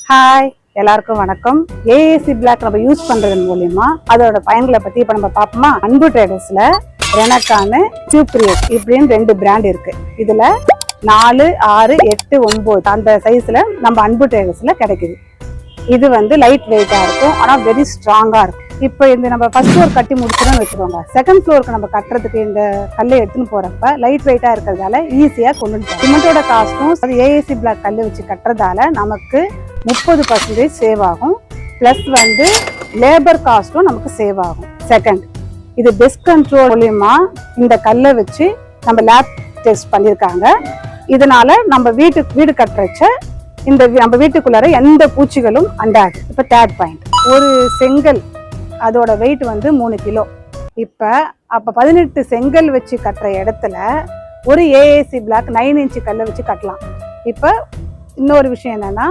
Hi, எல்லாருக்கும் வணக்கம். AAC black நம்ம யூஸ் பண்றதன் மூலியமா அதோட பயன்களை பத்தி இப்ப நம்ம பார்ப்போமா. அன்பு ட்ரேடர்ஸ்ல ரெனக்கானு, சூப்ரியஸ் இப்படின்னு 2 பிராண்ட் இருக்கு. இதுல 4, 6, 8, 9 அந்த சைஸ்ல நம்ம அன்பு ட்ரேடர்ஸ்ல கிடைக்குது. இது வந்து லைட் வெயிட்டா இருக்கும், ஆனா வெரி ஸ்ட்ராங்கா இருக்கும். இப்போ இந்த நம்ம ஃபர்ஸ்ட் ஃப்ளோர் கட்டி முடிச்சிடும் வச்சுக்கோங்க, செகண்ட் ஃப்ளோருக்கு நம்ம கட்டுறதுக்கு இந்த கல்லை எடுத்துன்னு போறப்ப லைட் வெயிட்டா இருக்கிறதால ஈஸியா கொண்டு வந்துட்டோம். சிமெண்டோட காஸ்ட்டும் அது ஏஏசி பிளாக் கல் வச்சு கட்டுறதால நமக்கு 30% சேவ் ஆகும். பிளஸ் வந்து லேபர் காஸ்ட்டும் நமக்கு சேவ் ஆகும். செகண்ட், இது பெஸ்ட் கண்ட்ரோல் மூலியமா இந்த கல்லை வச்சு நம்ம லேப் டெஸ்ட் பண்ணியிருக்காங்க. இதனால நம்ம வீடு கட்டுறச்ச இந்த நம்ம வீட்டுக்குள்ளார எந்த பூச்சிகளும் அண்டாது. இப்போ தேர்ட் பாயிண்ட், ஒரு செங்கல் அதோட வெயிட் வந்து 3 கிலோ. அப்ப 18 செங்கல் வச்சு கட்டுற இடத்துல ஒரு ஏஏசி பிளாக் 9 இன்ச் கல்லை வச்சு கட்டலாம். இப்ப இன்னொரு விஷயம் என்னன்னா,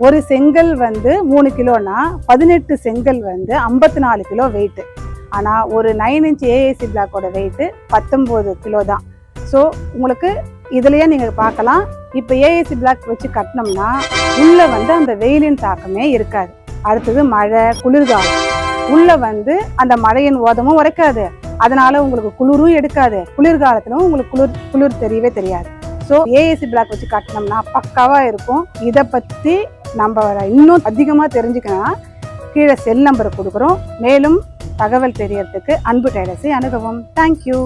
ஒரு செங்கல் வந்து 3 கிலோனா 18 செங்கல் வந்து 54 கிலோ வெயிட். ஆனா ஒரு 9 இன்ச் ஏஏசி பிளாக்கோட வெயிட் 19 கிலோ தான். ஸோ உங்களுக்கு இதுலயே நீங்க பார்க்கலாம். இப்ப ஏஏசி பிளாக் வச்சு கட்டினோம்னா உள்ள வந்து அந்த வெயிலின் தாக்கமே இருக்காது. அடுத்தது மழை, குளிர்காலம், உள்ள வந்து அந்த மழையின் ஓதமும் உரைக்காது. அதனால உங்களுக்கு குளிரும் எடுக்காது. குளிர்காலத்திலும் உங்களுக்கு குளிர் தெரியவே தெரியாது. ஸோ ஏஏசி பிளாக் வச்சு கட்டினோம்னா பக்காவா இருக்கும். இதை பத்தி நம்ம இன்னும் அதிகமா தெரிஞ்சுக்கணும்னா கீழே செல் நம்பர் கொடுக்குறோம். மேலும் தகவல் தெரியறதுக்கு அன்பு ட்ரேடர்ஸை அணுகவும். தேங்க்யூ.